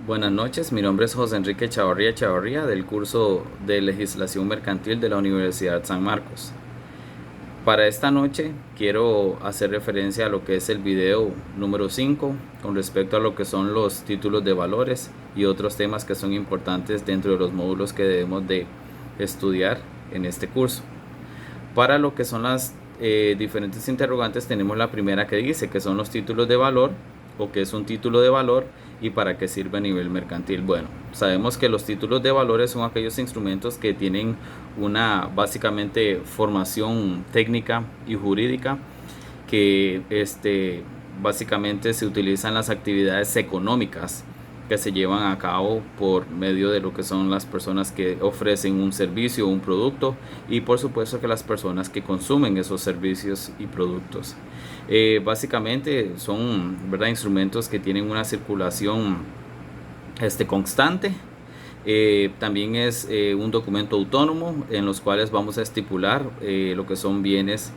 Buenas noches, mi nombre es José Enrique Chavarría Chavarría del curso de Legislación Mercantil de la Universidad San Marcos. Para esta noche quiero hacer referencia a lo que es el video número 5 con respecto a lo que son los títulos de valores y otros temas que son importantes dentro de los módulos que debemos de estudiar en este curso. Para lo que son las diferentes interrogantes tenemos la primera que dice que son los títulos de valor o que es un título de valor y para qué sirve a nivel mercantil. Bueno, sabemos que los títulos de valores son aquellos instrumentos que tienen una básicamente formación técnica y jurídica que básicamente se utilizan en las actividades económicas que se llevan a cabo por medio de lo que son las personas que ofrecen un servicio o un producto y por supuesto que las personas que consumen esos servicios y productos. Básicamente son, ¿verdad?, instrumentos que tienen una circulación constante. También es un documento autónomo en los cuales vamos a estipular lo que son bienes,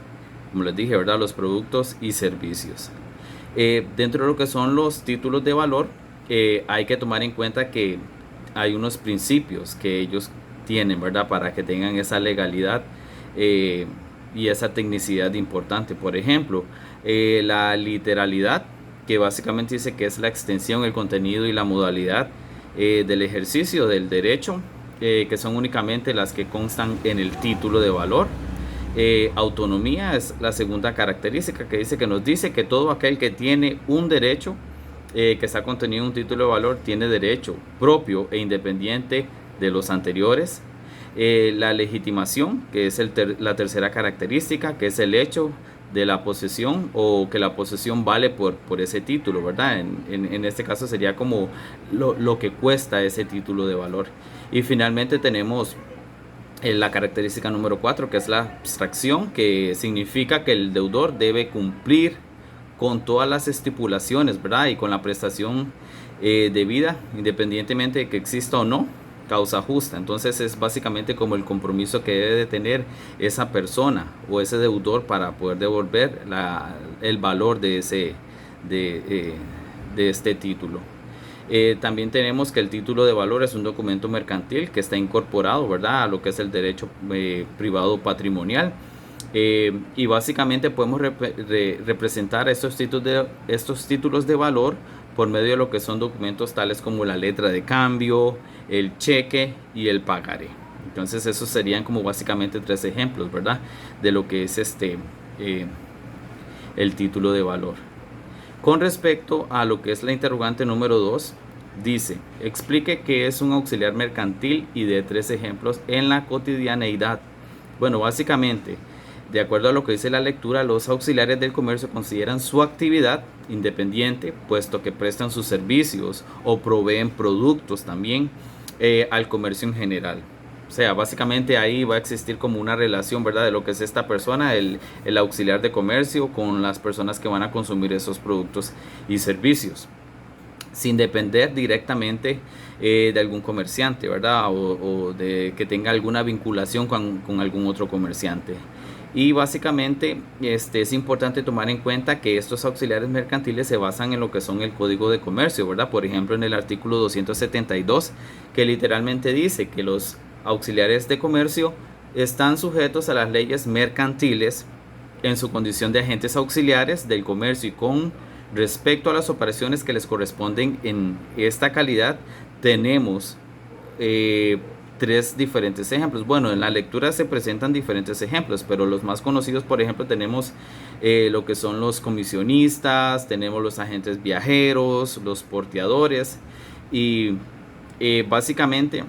como les dije, ¿verdad?, los productos y servicios. Dentro de lo que son los títulos de valor, hay que tomar en cuenta que hay unos principios que ellos tienen, ¿verdad?, para que tengan esa legalidad y esa tecnicidad importante. Por ejemplo, la literalidad, que básicamente dice que es la extensión, el contenido y la modalidad del ejercicio del derecho, que son únicamente las que constan en el título de valor. Autonomía es la segunda característica, que dice que nos dice que todo aquel que tiene un derecho que está contenido en un título de valor tiene derecho propio e independiente de los anteriores. La legitimación, que es la tercera característica, que es el hecho de la posesión o que la posesión vale por ese título, ¿verdad? En este caso sería como lo que cuesta ese título de valor. Y finalmente tenemos la característica número 4, que es la abstracción, que significa que el deudor debe cumplir con todas las estipulaciones, ¿verdad?, y con la prestación debida, independientemente de que exista o no causa justa. Entonces es básicamente como el compromiso que debe de tener esa persona o ese deudor para poder devolver el valor de este título. También tenemos que el título de valor es un documento mercantil que está incorporado, ¿verdad?, a lo que es el derecho privado patrimonial. Y básicamente podemos representar estos títulos de valor por medio de lo que son documentos tales como la letra de cambio, el cheque y el pagaré. Entonces esos serían como básicamente 3 ejemplos, ¿verdad?, de lo que es el título de valor. Con respecto a lo que es la interrogante número 2, dice: explique qué es un auxiliar mercantil y dé 3 ejemplos en la cotidianeidad. Bueno, básicamente, de acuerdo a lo que dice la lectura, los auxiliares del comercio consideran su actividad independiente, puesto que prestan sus servicios o proveen productos también al comercio en general. O sea, básicamente ahí va a existir como una relación, ¿verdad?, de lo que es esta persona, el auxiliar de comercio, con las personas que van a consumir esos productos y servicios, sin depender directamente de algún comerciante, ¿verdad?, o de que tenga alguna vinculación con algún otro comerciante. Y básicamente es importante tomar en cuenta que estos auxiliares mercantiles se basan en lo que son el Código de Comercio, ¿verdad? Por ejemplo, en el artículo 272, que literalmente dice que los auxiliares de comercio están sujetos a las leyes mercantiles en su condición de agentes auxiliares del comercio, y con respecto a las operaciones que les corresponden en esta calidad tenemos 3 diferentes ejemplos. Bueno, en la lectura se presentan diferentes ejemplos, pero los más conocidos, por ejemplo, tenemos lo que son los comisionistas, tenemos los agentes viajeros, los porteadores y básicamente,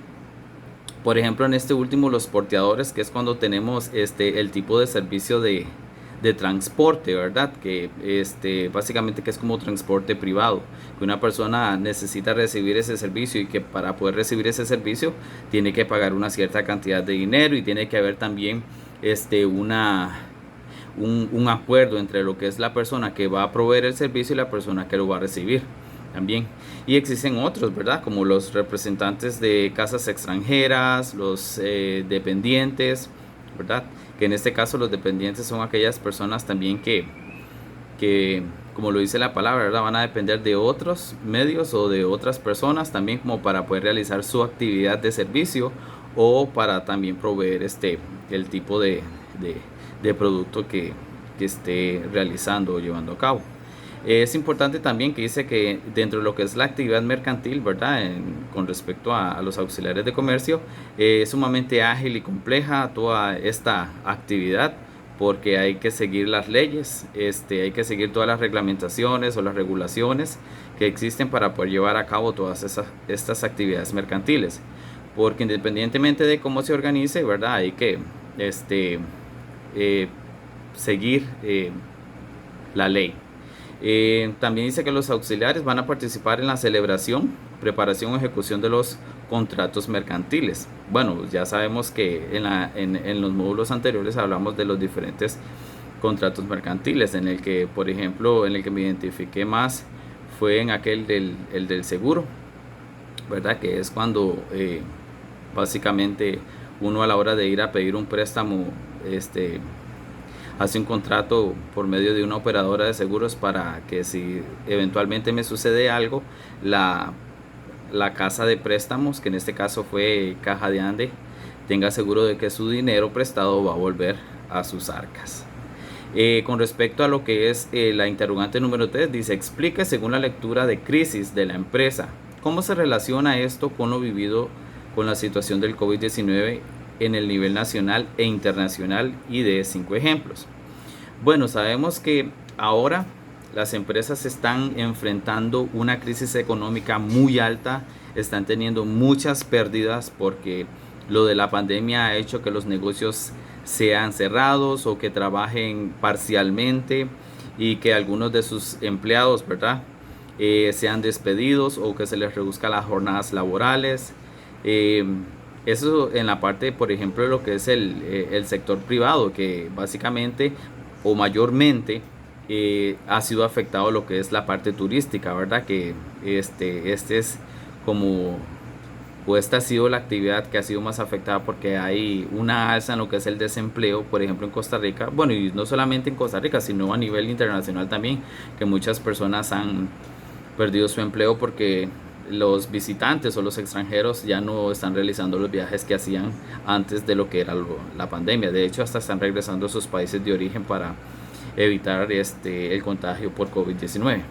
por ejemplo, en este último, los porteadores, que es cuando tenemos el tipo de servicio de transporte, ¿verdad?, que básicamente que es como transporte privado, que una persona necesita recibir ese servicio y que para poder recibir ese servicio tiene que pagar una cierta cantidad de dinero y tiene que haber también un acuerdo entre lo que es la persona que va a proveer el servicio y la persona que lo va a recibir también. Y existen otros, ¿verdad?, como los representantes de casas extranjeras, los dependientes, ¿verdad?, que en este caso los dependientes son aquellas personas también que como lo dice la palabra, ¿verdad? Van a depender de otros medios o de otras personas también como para poder realizar su actividad de servicio o para también proveer el tipo de producto que esté realizando o llevando a cabo. Es importante también que dice que dentro de lo que es la actividad mercantil, ¿verdad? Con respecto a los auxiliares de comercio, es sumamente ágil y compleja toda esta actividad porque hay que seguir las leyes, hay que seguir todas las reglamentaciones o las regulaciones que existen para poder llevar a cabo todas estas actividades mercantiles. Porque independientemente de cómo se organice, ¿verdad? Hay que eh, seguir la ley. También dice que los auxiliares van a participar en la celebración, preparación o ejecución de los contratos mercantiles. Bueno, ya sabemos que en los módulos anteriores hablamos de los diferentes contratos mercantiles, en el que, por ejemplo, en el que me identifiqué más fue en aquel el del seguro, ¿verdad? Que es cuando básicamente uno a la hora de ir a pedir un préstamo, hace un contrato por medio de una operadora de seguros para que si eventualmente me sucede algo, la casa de préstamos, que en este caso fue Caja de Ande, tenga seguro de que su dinero prestado va a volver a sus arcas. Con respecto a lo que es la interrogante número 3, dice: explique según la lectura de crisis de la empresa, ¿cómo se relaciona esto con lo vivido con la situación del COVID-19 en el nivel nacional e internacional? Y de 5 ejemplos. Bueno, sabemos que ahora las empresas están enfrentando una crisis económica muy alta, están teniendo muchas pérdidas porque lo de la pandemia ha hecho que los negocios sean cerrados o que trabajen parcialmente y que algunos de sus empleados, ¿verdad? Sean despedidos o que se les reduzca las jornadas laborales. Eso en la parte, por ejemplo, de lo que es el sector privado, que básicamente o mayormente ha sido afectado lo que es la parte turística, ¿verdad? Que este es como, o esta ha sido la actividad que ha sido más afectada porque hay una alza en lo que es el desempleo, por ejemplo en Costa Rica, bueno, y no solamente en Costa Rica, sino a nivel internacional también, que muchas personas han perdido su empleo porque los visitantes o los extranjeros ya no están realizando los viajes que hacían antes de lo que era la pandemia. De hecho, hasta están regresando a sus países de origen para evitar el contagio por COVID-19.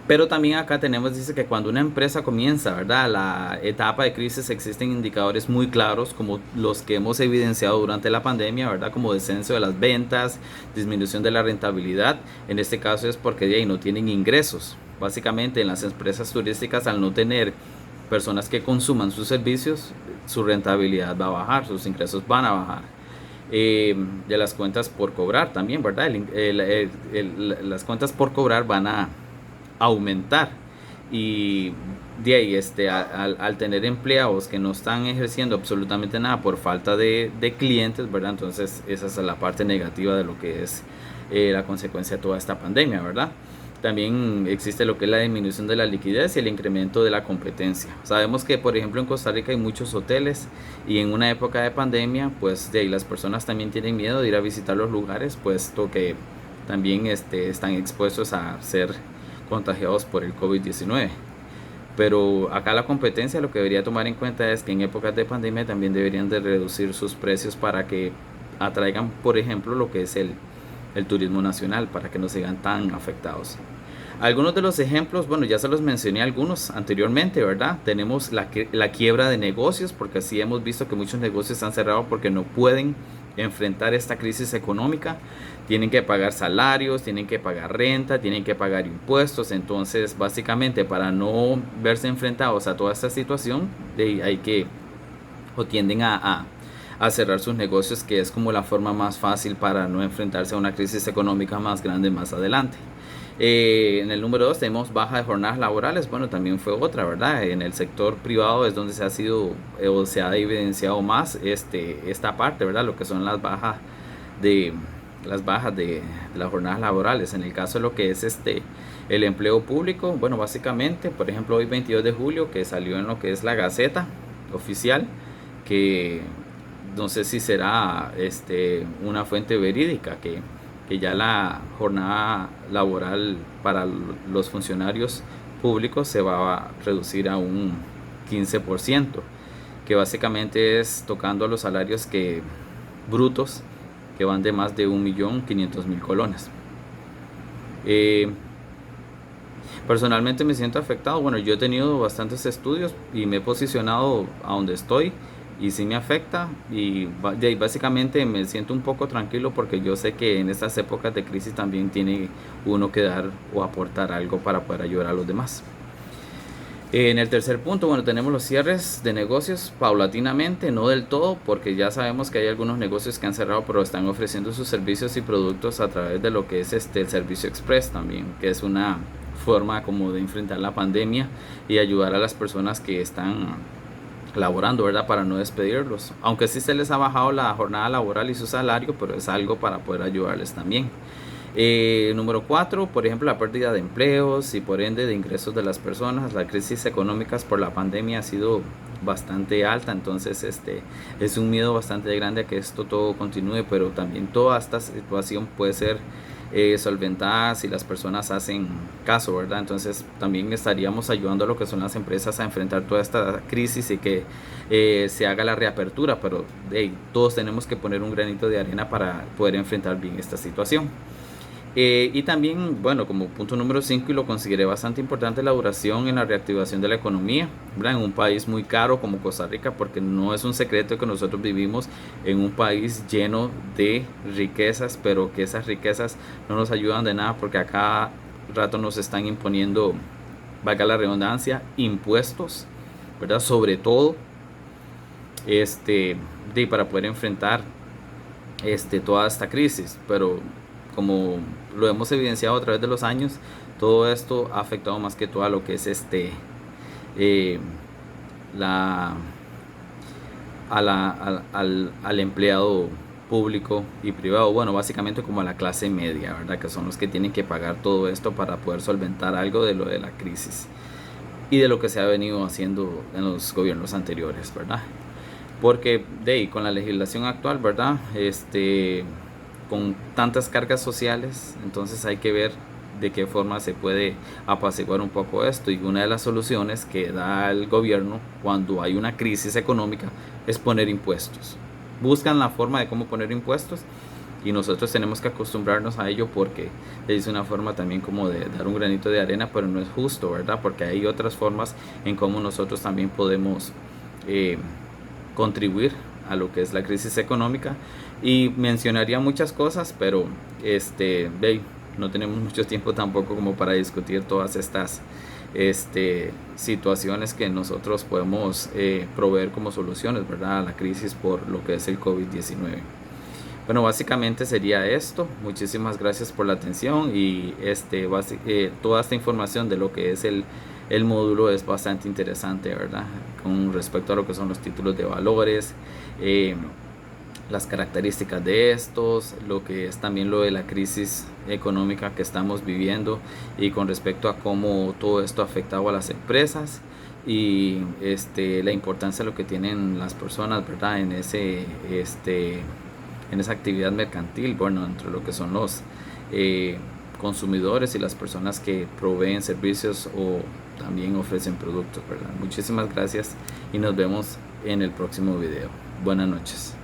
Pero también acá tenemos, dice que cuando una empresa comienza, ¿verdad?, la etapa de crisis, existen indicadores muy claros como los que hemos evidenciado durante la pandemia, ¿verdad?, como descenso de las ventas, disminución de la rentabilidad. En este caso es porque de ahí no tienen ingresos. Básicamente en las empresas turísticas, al no tener personas que consuman sus servicios, su rentabilidad va a bajar, sus ingresos van a bajar. De las cuentas por cobrar también, ¿verdad? Las cuentas por cobrar van a aumentar y de ahí al tener empleados que no están ejerciendo absolutamente nada por falta de clientes, ¿verdad? Entonces esa es la parte negativa de lo que es la consecuencia de toda esta pandemia, ¿verdad? También existe lo que es la disminución de la liquidez y el incremento de la competencia. Sabemos que, por ejemplo, en Costa Rica hay muchos hoteles y en una época de pandemia, pues de ahí las personas también tienen miedo de ir a visitar los lugares, puesto que también están expuestos a ser contagiados por el COVID-19. Pero acá la competencia, lo que debería tomar en cuenta es que en épocas de pandemia también deberían de reducir sus precios para que atraigan, por ejemplo, lo que es el turismo nacional, para que no sigan tan afectados. Algunos de los ejemplos, bueno, ya se los mencioné algunos anteriormente, ¿verdad? Tenemos la quiebra de negocios, porque así hemos visto que muchos negocios han cerrado porque no pueden enfrentar esta crisis económica. Tienen que pagar salarios, tienen que pagar renta, tienen que pagar impuestos. Entonces, básicamente, para no verse enfrentados a toda esta situación, hay que, o tienden a cerrar sus negocios, que es como la forma más fácil para no enfrentarse a una crisis económica más grande más adelante. En el número 2 tenemos baja de jornadas laborales. Bueno, también fue otra, ¿verdad? En el sector privado es donde se ha evidenciado más esta parte, ¿verdad? Lo que son las bajas de las jornadas laborales. En el caso de lo que es el empleo público, bueno, básicamente, por ejemplo, hoy 22 de julio, que salió en lo que es la Gaceta Oficial, que no sé si será una fuente verídica, que que ya la jornada laboral para los funcionarios públicos se va a reducir a un 15%, que básicamente es tocando a los salarios brutos que van de más de 1.500.000 colones. Personalmente me siento afectado. Bueno, yo he tenido bastantes estudios y me he posicionado a donde estoy y sí me afecta, y básicamente me siento un poco tranquilo porque yo sé que en estas épocas de crisis también tiene uno que dar o aportar algo para poder ayudar a los demás. En el tercer punto, bueno, tenemos los cierres de negocios paulatinamente, no del todo, porque ya sabemos que hay algunos negocios que han cerrado, pero están ofreciendo sus servicios y productos a través de lo que es el servicio express también, que es una forma como de enfrentar la pandemia y ayudar a las personas que están laborando, ¿verdad? Para no despedirlos, aunque sí se les ha bajado la jornada laboral y su salario, pero es algo para poder ayudarles también. Número 4, por ejemplo, la pérdida de empleos y por ende de ingresos de las personas. La crisis económica por la pandemia ha sido bastante alta, entonces es un miedo bastante grande a que esto todo continúe, pero también toda esta situación puede ser solventada si las personas hacen caso, ¿verdad? Entonces también estaríamos ayudando a lo que son las empresas a enfrentar toda esta crisis y que se haga la reapertura, pero todos tenemos que poner un granito de arena para poder enfrentar bien esta situación. Y también, bueno, como punto número 5, y lo consideré bastante importante, la duración en la reactivación de la economía, ¿verdad? En un país muy caro como Costa Rica, porque no es un secreto que nosotros vivimos en un país lleno de riquezas, pero que esas riquezas no nos ayudan de nada porque a cada rato nos están imponiendo, valga la redundancia, impuestos, ¿verdad? Sobre todo, para poder enfrentar toda esta crisis, pero como lo hemos evidenciado a través de los años, todo esto ha afectado más que todo a lo que es eh, la, al empleado público y privado, bueno, básicamente como a la clase media, ¿verdad? Que son los que tienen que pagar todo esto para poder solventar algo de lo de la crisis y de lo que se ha venido haciendo en los gobiernos anteriores, ¿verdad? Porque con la legislación actual, ¿verdad? Con tantas cargas sociales, entonces hay que ver de qué forma se puede apaciguar un poco esto, y una de las soluciones que da el gobierno cuando hay una crisis económica es poner impuestos. Buscan la forma de cómo poner impuestos y nosotros tenemos que acostumbrarnos a ello porque es una forma también como de dar un granito de arena, pero no es justo, ¿verdad? Porque hay otras formas en cómo nosotros también podemos contribuir a lo que es la crisis económica, y mencionaría muchas cosas, pero no tenemos mucho tiempo tampoco como para discutir todas estas situaciones que nosotros podemos proveer como soluciones, ¿verdad? A la crisis por lo que es el COVID-19. Bueno, básicamente sería esto. Muchísimas gracias por la atención, y toda esta información de lo que es el módulo es bastante interesante, ¿verdad? Con respecto a lo que son los títulos de valores, las características de estos, lo que es también lo de la crisis económica que estamos viviendo, y con respecto a cómo todo esto ha afectado a las empresas, y la importancia de lo que tienen las personas, ¿verdad? En esa actividad mercantil, bueno, entre lo que son los consumidores y las personas que proveen servicios o también ofrecen productos, ¿verdad? Muchísimas gracias y nos vemos en el próximo video. Buenas noches.